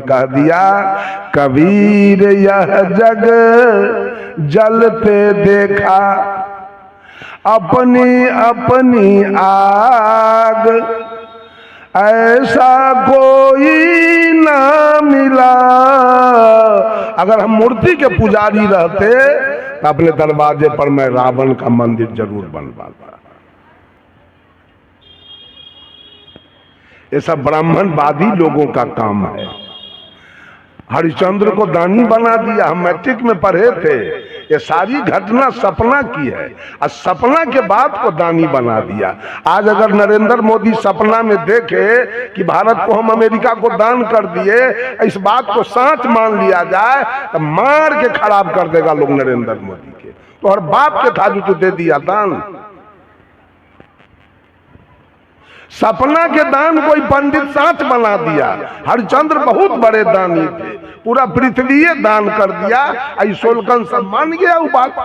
कह दिया, कबीर यह जग जलते देखा, अपनी अपनी आग ऐसा कोई ना मिला। अगर हम मूर्ति के पुजारी रहते तो अपने दरवाजे पर मैं रावण का मंदिर जरूर बनवाता। ये सब ब्राह्मणवादी लोगों का काम है। हरिश्चंद्र को दानी बना दिया। हम मैट्रिक में पढ़े थे, ये सारी घटना सपना की है और सपना के बाद को दानी बना दिया। आज अगर नरेंद्र मोदी सपना में देखे कि भारत को हम अमेरिका को दान कर दिए, इस बात को सच मान लिया जाए तो मार के खराब कर देगा लोग नरेंद्र मोदी के। तो हर बाप के था जो तू दे दिया दान। सपना के दान कोई पंडित साच बना दिया। हरिश्चंद्र बहुत बड़े दानी थे, पूरा पृथ्वी दान कर दिया। सोलकन सब मान गया वो बात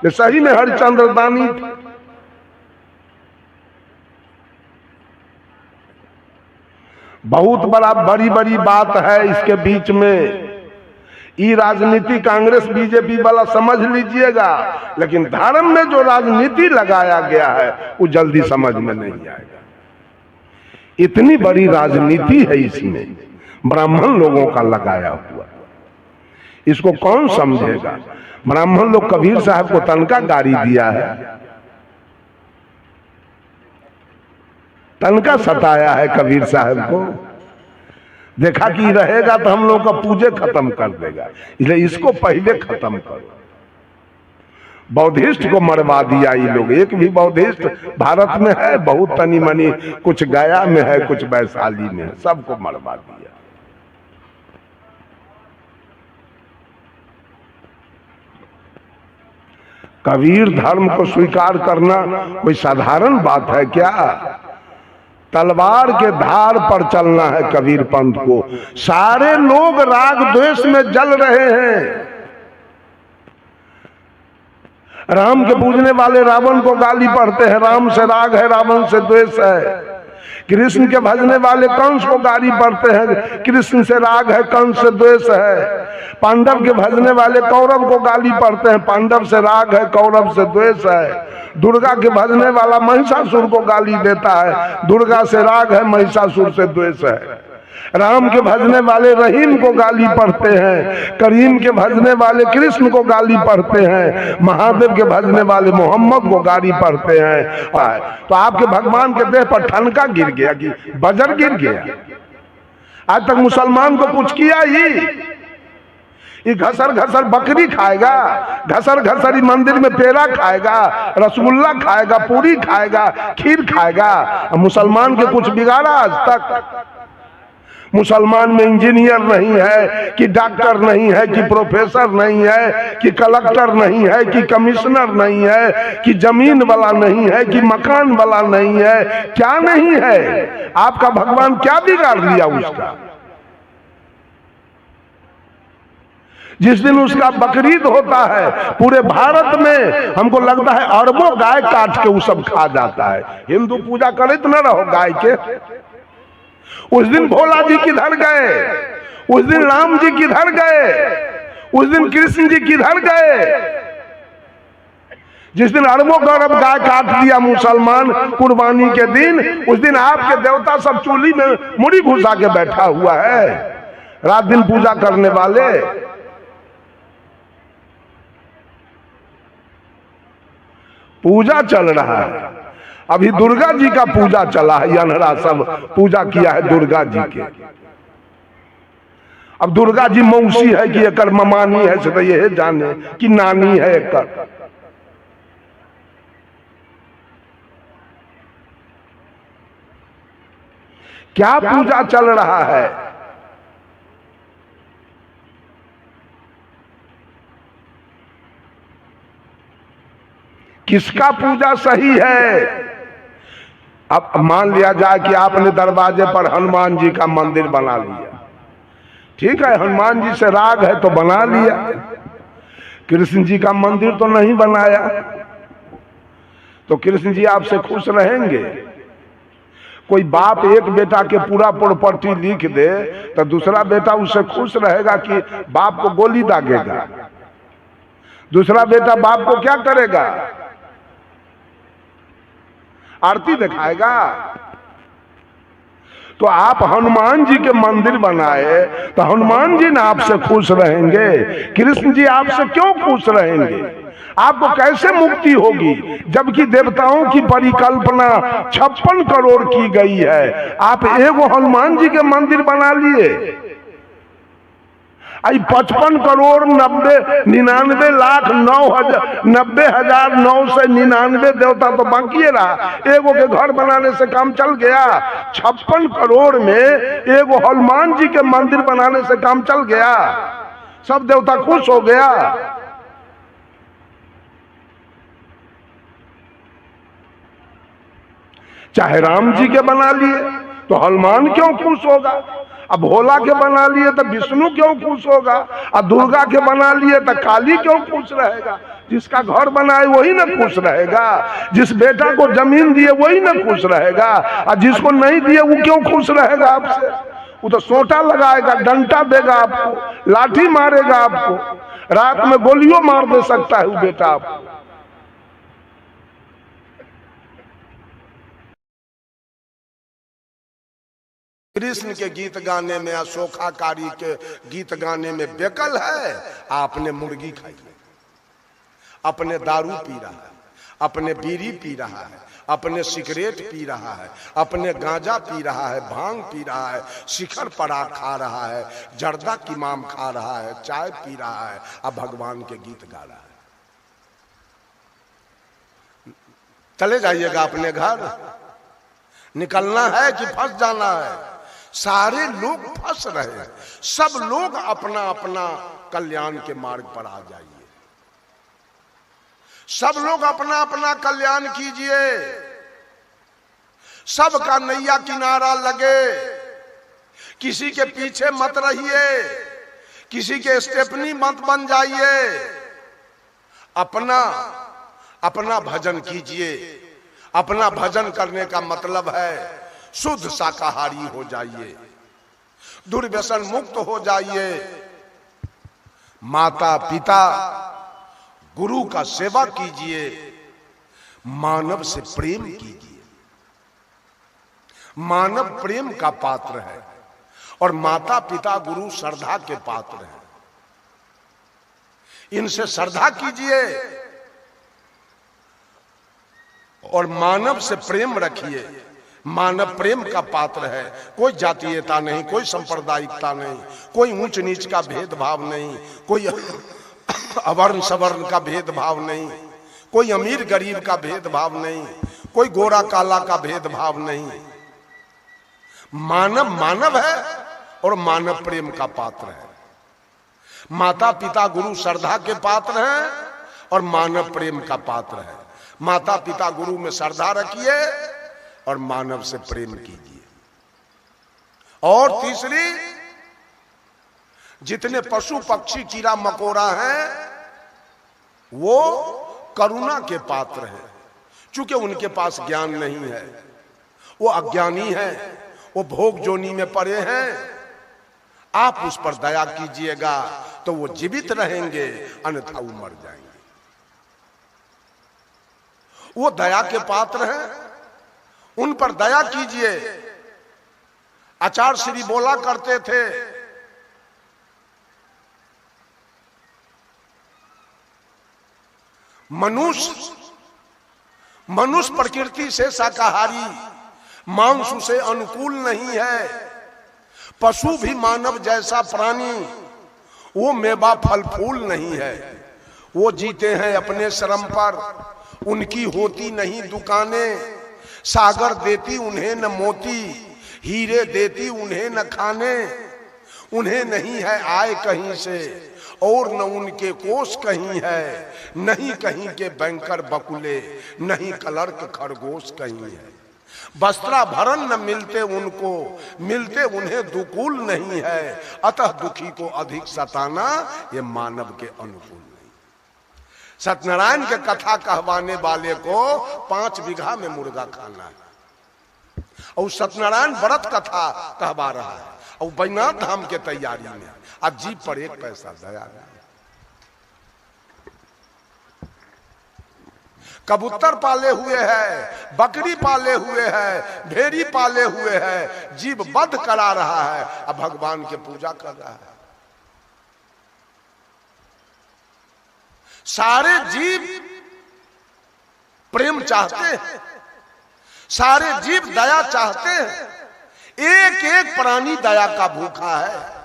के, सही में हरिश्चंद्र दानी थे। बहुत बड़ी बड़ी बात है इसके बीच में। ये राजनीति कांग्रेस बीजेपी वाला समझ लीजिएगा, लेकिन धर्म में जो राजनीति लगाया गया है वो जल्दी समझ में नहीं आएगा। इतनी बड़ी राजनीति है इसमें, ब्राह्मण लोगों का लगाया हुआ। इसको कौन समझेगा? ब्राह्मण लोग कबीर साहब को तनका गाड़ी दिया है, तनका सताया है कबीर साहब को। देखा कि रहेगा तो हम लोगों का पूजे खत्म कर देगा, इसलिए इसको पहले खत्म करो। बौद्धिस्ट को मरवा दिया ये लोग। एक भी बौद्धिस्ट भारत में है? बहुत तनी मनी, कुछ गया में है, कुछ वैशाली में है, सबको मरवा दिया। कबीर धर्म को स्वीकार करना कोई साधारण बात है क्या? तलवार के धार पर चलना है कबीर पंथ को। सारे लोग राग द्वेष में जल रहे हैं। राम के पूजने वाले रावण को गाली पढ़ते हैं, राम से राग है रावण से द्वेष है। कृष्ण के भजने वाले कंस को गाली पढ़ते हैं, कृष्ण से राग है कंस से द्वेष है। पांडव के भजने वाले कौरव को गाली पढ़ते हैं, पांडव से राग है कौरव से द्वेष है। दुर्गा के भजने वाला महिषासुर को गाली देता है, दुर्गा से राग है महिषासुर से द्वेष है। राम के भजने वाले रहीम को गाली पढ़ते हैं, करीम के भजने वाले कृष्ण को गाली पढ़ते हैं, महादेव के भजने वाले मोहम्मद को गाली पढ़ते हैं। तो आपके भगवान के देह पर ठनका गिर गया कि बजर गिर गया? आज तक मुसलमान को कुछ किया ये घसर घसर बकरी खाएगा, घसर घसर मंदिर में पेड़ा खाएगा, रसगुल्ला खाएगा, पूरी खाएगा, खीर खाएगा। मुसलमान के कुछ बिगाड़ा आज तक? मुसलमान में इंजीनियर नहीं है कि डॉक्टर नहीं है कि प्रोफेसर नहीं है कि कलेक्टर नहीं है कि कमिश्नर नहीं है कि जमीन वाला नहीं है कि मकान वाला नहीं है, क्या नहीं है? आपका भगवान क्या बिगाड़ लिया उसका? जिस दिन उसका बकरीद होता है पूरे भारत में हमको लगता है अरबों गाय काट के वो सब खा जाता है। हिंदू पूजा करे तो न रहो गाय के। उस दिन भोला जी किधर गए? उस दिन राम जी किधर गए? उस दिन कृष्ण जी किधर गए? जिस दिन अरबों गौरव गाय काट दिया मुसलमान कुर्बानी के दिन, उस दिन आपके देवता सब चूल्ही में मुड़ी घुसा के बैठा हुआ है, रात दिन पूजा करने वाले। पूजा चल रहा है, अभी दुर्गा जी का पूजा चला है, अनहरा सब पूजा किया है दुर्गा जी के। अब दुर्गा जी मौसी है कि एकर ममानी है, तो ये जाने कि नानी है एकर। क्या पूजा चल रहा है? किसका पूजा सही है? अब मान लिया जाए कि आपने दरवाजे पर हनुमान जी का मंदिर बना लिया, ठीक है, हनुमान जी से राग है तो बना लिया। कृष्ण जी का मंदिर तो नहीं बनाया, तो कृष्ण जी आपसे खुश रहेंगे? कोई बाप एक बेटा के पूरा प्रॉपर्टी लिख दे तो दूसरा बेटा उससे खुश रहेगा कि बाप को गोली दागेगा? दूसरा बेटा बाप को क्या करेगा? आरती दिखाएगा। तो आप हनुमान जी के मंदिर बनाए तो हनुमान जी ना आपसे खुश रहेंगे? कृष्ण जी आपसे क्यों खुश रहेंगे? आपको कैसे मुक्ति होगी जबकि देवताओं की परिकल्पना 56 करोड़ की गई है, आप एगो हनुमान जी के मंदिर बना लिए। आई 55 करोड़ 99 लाख 90,999 देवता तो बाकी रहा, एगो के घर बनाने से काम चल गया। 56 करोड़ में एगो हनुमान जी के मंदिर बनाने से काम चल गया, सब देवता खुश हो गया। चाहे राम जी के बना लिए तो हनुमान क्यों खुश होगा? अब भोला के बना लिए तो विष्णु क्यों खुश होगा? और दुर्गा के बना लिए तो काली क्यों खुश रहेगा? जिसका घर बनाए वही ना खुश रहेगा, जिस बेटा को जमीन दिए वही ना खुश रहेगा, और जिसको नहीं दिए वो क्यों खुश रहेगा आपसे? वो तो सोटा लगाएगा, डंडा देगा आपको, लाठी मारेगा आपको, रात में गोलियों मार दे सकता है वो बेटा आपको। कृष्ण के गीत गाने में, अशोकाकारी के गीत गाने में बेकल है। आपने मुर्गी खाई है, अपने दारू पी रहा है, अपने बीड़ी पी रहा है, अपने सिगरेट पी रहा है, अपने गांजा पी रहा है, भांग पी रहा है, शिखर पड़ा खा रहा है, जर्दा किमाम खा रहा है, चाय पी रहा है, अब भगवान के गीत गा रहा है। चले जाइएगा अपने घर, निकलना है कि फंस जाना है? सारे लोग फंस रहे हैं, सब लोग अपना अपना कल्याण के मार्ग पर आ जाइए, सब लोग अपना अपना कल्याण कीजिए, सबका नैया किनारा लगे, किसी के पीछे मत रहिए, किसी के स्टेपनी मत बन जाइए, अपना अपना भजन कीजिए। अपना भजन करने का मतलब है शुद्ध शाकाहारी हो जाइए, दुर्व्यसन मुक्त हो जाइए, माता पिता गुरु का सेवा कीजिए, मानव से प्रेम कीजिए। मानव प्रेम का पात्र है और माता पिता गुरु श्रद्धा के पात्र हैं, इनसे श्रद्धा कीजिए और मानव से प्रेम रखिए। मानव प्रेम का पात्र है, कोई जातीयता नहीं, कोई सांप्रदायिकता नहीं, कोई ऊंच नीच का भेदभाव नहीं, कोई अवर्ण सवर्ण का भेदभाव नहीं, कोई अमीर गरीब का भेदभाव नहीं, कोई गोरा काला का भेदभाव नहीं। मानव मानव है और मानव प्रेम का पात्र है। माता पिता गुरु श्रद्धा के पात्र हैं और मानव प्रेम का पात्र है। माता पिता गुरु में श्रद्धा रखिए और मानव से प्रेम कीजिए। और तीसरी, जितने पशु पक्षी कीड़ा मकोड़ा हैं वो करुणा के पात्र हैं, चूंकि उनके पास ज्ञान नहीं है, वो अज्ञानी हैं, वो भोग जोनी में पड़े हैं। आप उस पर दया कीजिएगा तो वो जीवित रहेंगे, अन्यथा वो मर जाएंगे। वो दया के पात्र हैं, उन पर दया कीजिए। आचार्य श्री बोला करते थे, मनुष्य प्रकृति से शाकाहारी, मांस उसे अनुकूल नहीं है। पशु भी मानव जैसा प्राणी, वो मेवा फल फूल नहीं है। वो जीते हैं अपने श्रम पर, उनकी होती नहीं दुकानें। सागर देती उन्हें न मोती, हीरे देती उन्हें न खाने। उन्हें नहीं है आय कहीं से और न उनके कोष कहीं है। नहीं कहीं के बैंकर बकुले, नहीं क्लर्क खरगोश कहीं है। वस्त्राभरण न मिलते उनको, मिलते उन्हें दुकूल नहीं है। अतः दुखी को अधिक सताना ये मानव के अनुकूल नहीं। सत्यनारायण के कथा कहवाने वाले को 5 बीघा में मुर्गा खाना है। और सत्यनारायण व्रत कथा कहवा रहा है और बैजनाथ धाम के तैयारी में आज जीप पर एक पैसा दया नहीं। कबूतर पाले हुए है, बकरी पाले हुए है, भेड़ी पाले हुए है, जीव वध करा रहा है, अब भगवान के पूजा कर रहा है। सारे जीव प्रेम चाहते हैं, सारे जीव दया चाहते हैं, एक एक प्राणी दया का भूखा है।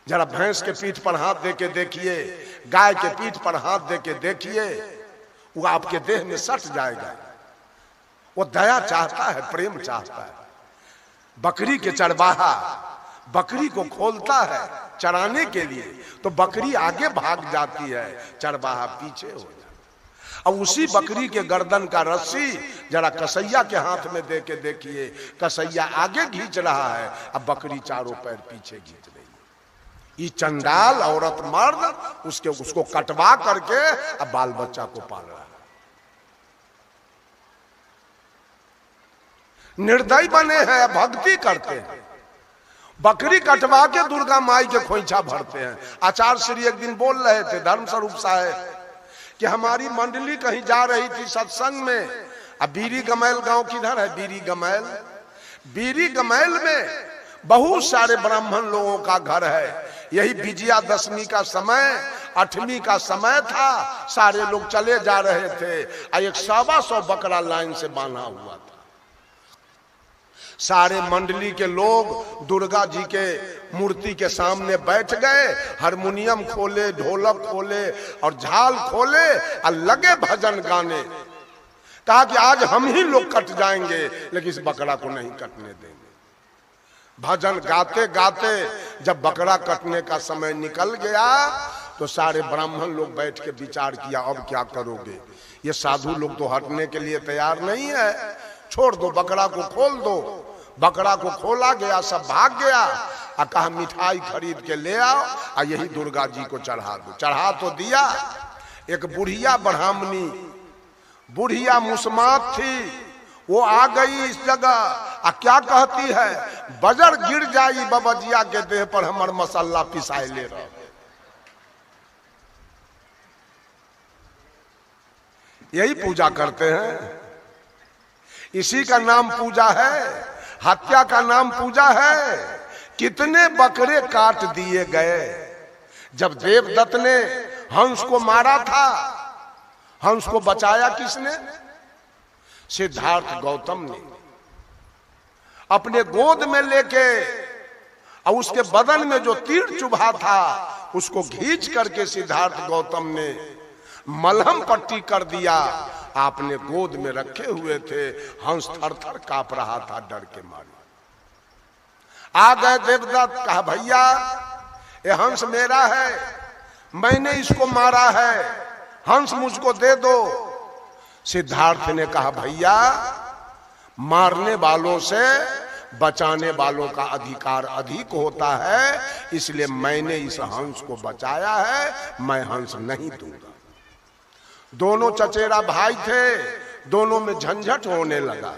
जरा भैंस के पीठ पर हाथ देके देखिए, गाय के पीठ पर हाथ देके देखिए, वो आपके देह में सट जाएगा। वो दया चाहता है, प्रेम चाहता है। बकरी के चरवाहा बकरी को खोलता है चराने के लिए, तो बकरी आगे भाग जाती है, चरवाहा पीछे हो जाता है। अब उसी बकरी के गर्दन का रस्सी जरा कसैया के हाथ में देके देखिए, कसैया आगे खींच रहा है, अब बकरी चारों पैर पीछे खींच रही है। ये चंडाल औरत मर्द उसको कटवा करके अब बाल बच्चा को पाल रहा है। निर्दयी बने हैं, भक्ति करते हैं, बकरी कटवा के दुर्गा माई के खोइछा भरते हैं। आचार्य श्री एक दिन बोल रहे थे, धर्म स्वरूप साहब, कि हमारी मंडली कहीं जा रही थी सत्संग में। अब बीरी गमैल गांव किधर है? बीरी गमैल। बीरी गमैल में बहुत सारे ब्राह्मण लोगों का घर है। यही विजयादशमी का समय, 8वीं का समय था, सारे लोग चले जा रहे थे, एक 125 बकरा लाइन से बांधा हुआ था। सारे मंडली के लोग दुर्गा जी के मूर्ति के सामने बैठ गए, हारमोनियम खोले, ढोलक खोले और झाल खोले और लगे भजन गाने। कहा कि आज हम ही लोग कट जाएंगे, लेकिन इस बकरा को नहीं कटने देंगे। भजन गाते गाते जब बकरा कटने का समय निकल गया, तो सारे ब्राह्मण लोग बैठ के विचार किया, अब क्या करोगे? ये साधु लोग तो हटने के लिए तैयार नहीं है, छोड़ दो, बकरा को खोल दो। बकरा को खोला गया, सब भाग गया और कहा मिठाई खरीद के ले आओ और यही दुर्गा जी को चढ़ा दो। चढ़ा तो दिया। एक बुढ़िया ब्राह्मणी, बुढ़िया मुस्मात थी, वो आ गई इस जगह और क्या कहती है, बजर गिर जाई बबजिया के देह पर, हमर मसाला पिसाए ले रहा। यही पूजा करते हैं, इसी का नाम पूजा है, हत्या का नाम पूजा है। कितने बकरे काट दिए गए। जब देवदत्त ने हंस को मारा था, हंस को बचाया किसने? सिद्धार्थ गौतम ने। अपने गोद में लेके और उसके बदन में जो तीर चुभा था, उसको खींच करके सिद्धार्थ गौतम ने मलहम पट्टी कर दिया। आपने गोद में रखे हुए थे, हंस थर थर कांप रहा था डर के मारे। आ गए देवदत्त, कहा भैया ये हंस मेरा है, मैंने इसको मारा है, हंस मुझको दे दो। सिद्धार्थ ने कहा भैया, मारने वालों से बचाने वालों का अधिकार अधिक होता है, इसलिए मैंने इस हंस को बचाया है, मैं हंस नहीं दूंगा। दोनों चचेरा भाई थे, दोनों में झंझट होने लगा।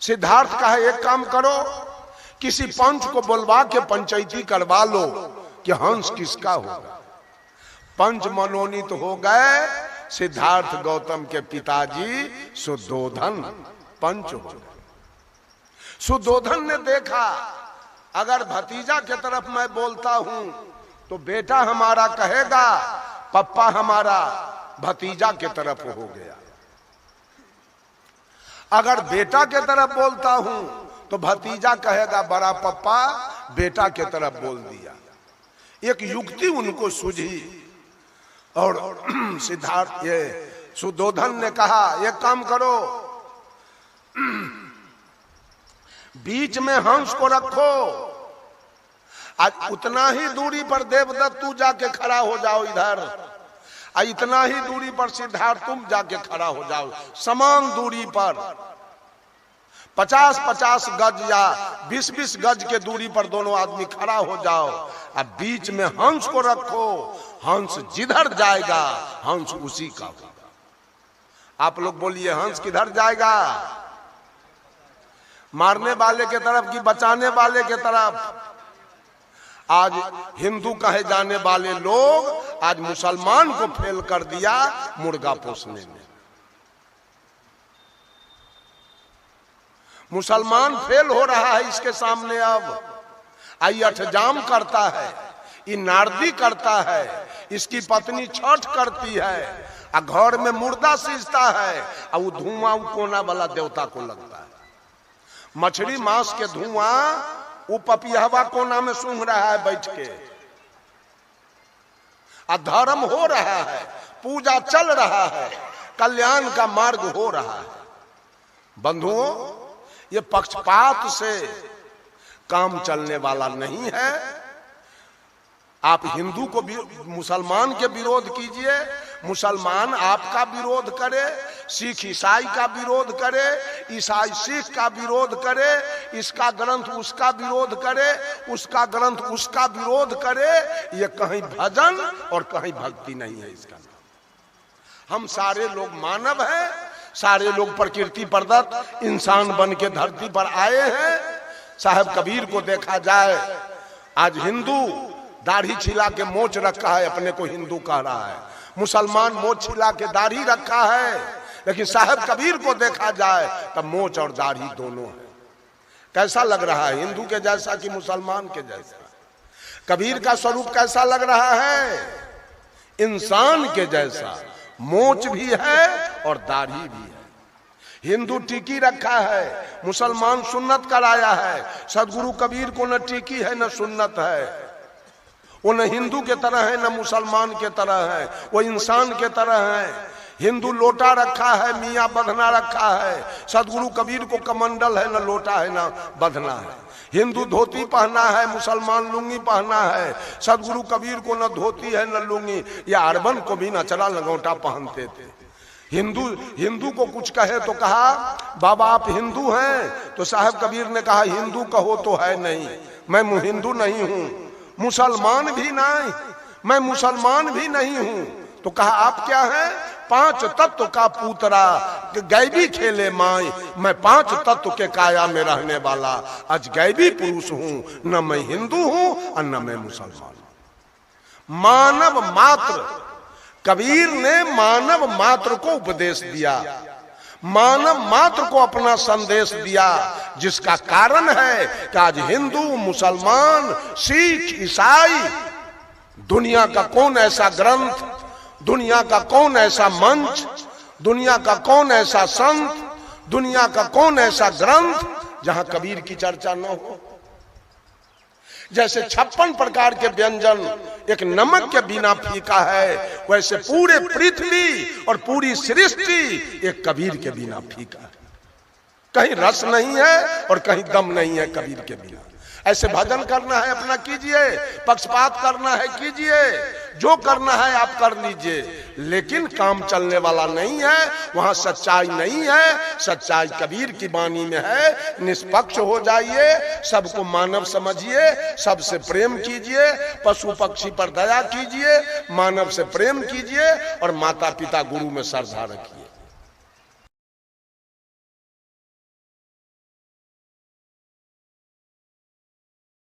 सिद्धार्थ कहा एक काम करो, किसी पंच को बुलवा के पंचायती करवा लो कि हंस किसका होगा। पंच मनोनीत हो गए। सिद्धार्थ गौतम के पिताजी सुद्धोधन पंच हो गए। सुद्धोधन ने देखा, अगर भतीजा के तरफ मैं बोलता हूं तो बेटा हमारा कहेगा पप्पा हमारा भतीजा के तरफ हो गया, अगर बेटा के तरफ बोलता हूं तो भतीजा कहेगा बड़ा पप्पा बेटा के तरफ बोल दिया। एक युक्ति उनको सूझी और सिद्धार्थ ये सुद्धोधन ने कहा एक काम करो, बीच में हंस को रखो, आज उतना ही दूरी पर देवदत्त तू जाके खड़ा हो जाओ इधर, इतना ही दूरी पर सिद्धार्थ तुम जाके खड़ा हो जाओ, समान दूरी पर 50-50 गज या 20-20 गज के दूरी पर दोनों आदमी खड़ा हो जाओ। अब बीच में हंस को रखो, हंस जिधर जाएगा हंस उसी का होगा। आप लोग बोलिए हंस किधर जाएगा? मारने वाले के तरफ कि बचाने वाले के तरफ? आज हिंदू कहे जाने वाले लोग आज मुसलमान को फेल कर दिया मुर्गा पोसने में। मुसलमान फेल हो रहा है इसके सामने। अब आई अठजाम करता है, ये नारदी करता है, इसकी पत्नी छठ करती है, आ घर में मुर्दा सींचता है, और वो धुआं कोना वाला देवता को लगता है। मछली मांस के धुआं वो पपियावा कोना में सूंघ रहा है बैठ के। अधर्म हो रहा है, पूजा चल रहा है, कल्याण का मार्ग हो रहा है। बंधुओं, ये पक्षपात से काम चलने वाला नहीं है। आप हिंदू को मुसलमान के विरोध कीजिए, मुसलमान आपका विरोध करे, सिख ईसाई का विरोध करे, ईसाई सिख का विरोध करे, इसका ग्रंथ उसका विरोध करे, उसका ग्रंथ उसका विरोध करे। ये कहीं भजन और कहीं भक्ति नहीं है इसका नाम। हम सारे लोग मानव हैं, सारे लोग प्रकृति प्रदत्त इंसान बन के धरती पर आए हैं। साहब कबीर को देखा जाए, आज हिंदू दाढ़ी छिला के मोच रखा है, अपने को हिंदू कह रहा है। मुसलमान मोच छिला के दाढ़ी रखा है, लेकिन साहब कबीर को देखा जाए तब मोच और दाढ़ी दोनों है। कैसा लग रहा है? हिंदू के जैसा कि मुसलमान के जैसा? कबीर का स्वरूप कैसा लग रहा है? इंसान के जैसा। मोच भी है और दाढ़ी भी है। हिंदू टीकी रखा है, मुसलमान सुन्नत कराया है। सदगुरु कबीर को न टीकी है न सुन्नत है। वो न हिंदू के तरह है न मुसलमान के तरह है, वो इंसान के तरह है। हिंदू लोटा रखा है, मियाँ बधना रखा है। सदगुरु कबीर को कमंडल है, न लोटा है न बधना है। हिंदू धोती पहना है, मुसलमान लुंगी पहना है। सदगुरु कबीर को न धोती है न लुंगी, या अरबन को भी नचरा लगौटा पहनते थे। हिंदू को कुछ कहे तो कहा बाबा आप हिंदू हैं, तो साहब कबीर ने कहा हिंदू कहो तो है नहीं, मैं हिंदू नहीं हूं। मुसलमान भी नहीं, मैं मुसलमान भी नहीं हूं। तो कहा आप क्या हैं? पांच तत्व का पुतरा, गैबी खेले माई, मैं पांच तत्व के काया में रहने वाला आज गैबी पुरुष हूं। न मैं हिंदू हूं और न मैं मुसलमान। मानव मात्र, कबीर ने मानव मात्र को उपदेश दिया, मानव मात्र को अपना संदेश दिया, जिसका कारण है कि आज हिंदू, मुसलमान, सिख, ईसाई, दुनिया का कौन ऐसा ग्रंथ, दुनिया का कौन ऐसा मंच, दुनिया का कौन ऐसा संत, दुनिया का कौन ऐसा ग्रंथ जहां कबीर की चर्चा न हो। जैसे 56 प्रकार के व्यंजन एक नमक के बिना फीका है, वैसे पूरे पृथ्वी और पूरी सृष्टि एक कबीर के बिना फीका है। कहीं रस नहीं है और कहीं दम नहीं है कबीर के बिना। ऐसे भजन करना है अपना कीजिए, पक्षपात करना है कीजिए, जो करना है आप कर लीजिए, लेकिन काम चलने वाला नहीं है, वहां सच्चाई नहीं है। सच्चाई कबीर की वाणी में है। निष्पक्ष हो जाइए, सबको मानव समझिए, सबसे प्रेम कीजिए, पशु पक्षी पर दया कीजिए, मानव से प्रेम कीजिए और माता पिता गुरु में श्रद्धा रखिए।